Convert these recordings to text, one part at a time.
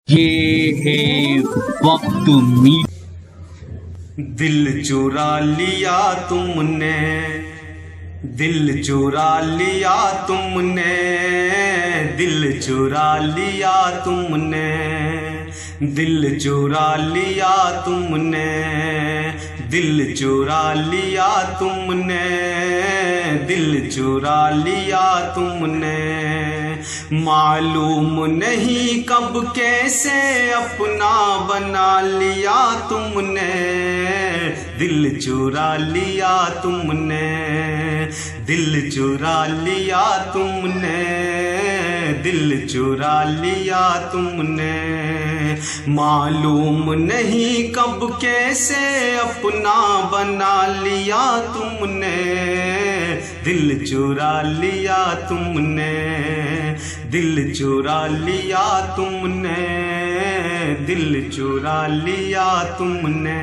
یہ ہے وقت دل چورا لیا تم نے، دل چورا لیا تم نے، دل چورا لیا تم نے، دل چورا لیا تم نے، دل چورا لیا تم نے، دل چورا لیا تم نے، معلوم نہیں کب کیسے اپنا بنا لیا تم نے، دل چورا لیا تم نے، دل چورا لیا تم نے، دل چورا لیا تم نے، معلوم نہیں کب کیسے اپنا بنا لیا تم نے، دل چورا لیا تم نے، دل چورا لیا تم نے، دل چورا لیا تم نے،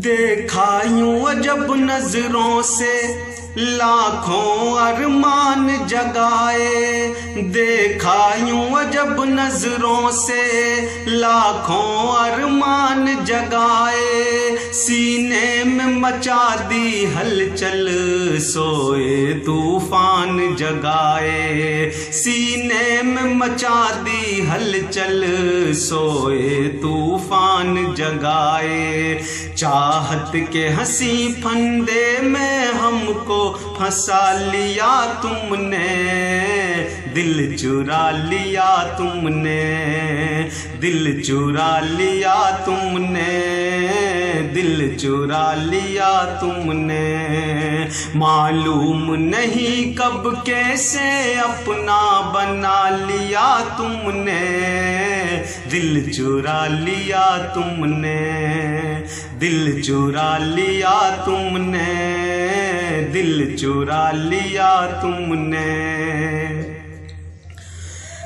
دیکھا یوں عجب نظروں سے لاکھوں ارمان جگائے، دیکھا یوں عجب نظروں سے لاکھوں ارمان جگائے، سینے میں مچا دی ہلچل سوئے طوفان جگائے، سینے میں مچا دی ہلچل سوئے طوفان جگائے، چاہت کے ہنسی پھندے میں ہم کو پھنسا لیا تم نے، دل چورا لیا تم نے، دل چورا لیا تم نے، دل چورا لیا تم نے، معلوم نہیں کب کیسے اپنا بنا لیا تم نے، دل چورا لیا تم نے، دل چورا لیا تم نے، دل چورا لیا تم نے،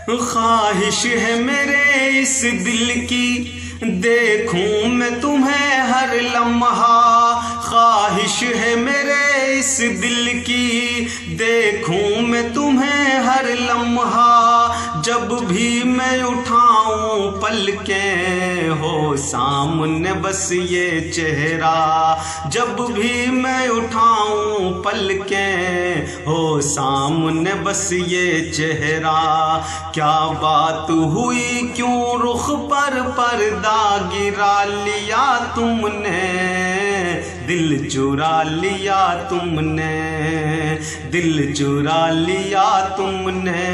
خواہش ہے میرے اس دل کی دیکھوں میں تمہیں ہر لمحہ، خواہش ہے میرے اس دل کی دیکھوں میں تمہیں ہر لمحہ، جب بھی میں اٹھاؤں پلکیں ہو سامنے بس یہ چہرہ، جب بھی میں اٹھاؤں پلکیں ہو سامنے بس یہ چہرہ، کیا بات ہوئی کیوں رخ پر پردہ گرا لیا تم نے، دل چورا لیا تم نے، دل چورا لیا تم نے،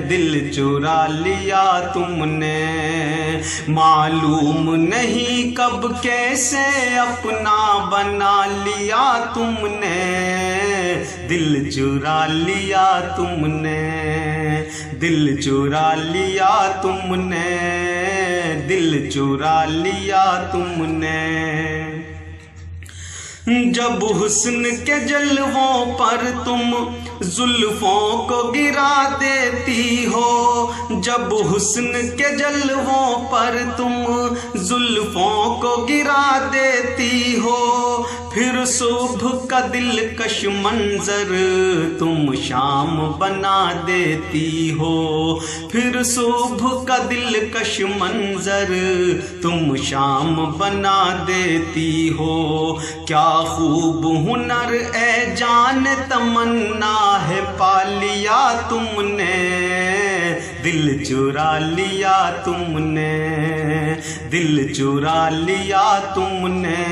دل چورا لیا تم نے، معلوم نہیں کب کیسے اپنا بنا لیا تم نے، دل چورا لیا تم نے، دل چورا لیا تم نے، دل چورا لیا تم نے، جب حسن کے جلووں پر تم زلفوں کو گرا دیتی ہو، جب حسن کے جلووں پر تم زلفوں کو گرا دیتی ہو، پھر صبح کا دلکش منظر تم شام بنا دیتی ہو، پھر صبح کا دلکش منظر تم شام بنا دیتی ہو، کیا خوب ہنر اے جان تمنا ہے پا لیا تم نے، دل چورا لیا تم نے، دل چورا لیا تم نے،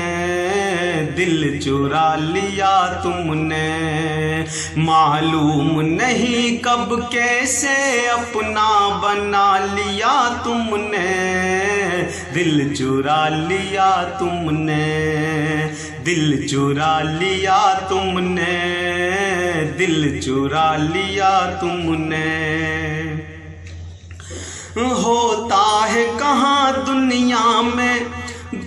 دل چورا لیا تم نے، معلوم نہیں کب کیسے اپنا بنا لیا تم نے، دل چورا لیا تم نے، دل چورا لیا تم نے، دل چورا لیا تم نے، ہوتا ہے کہاں دنیا میں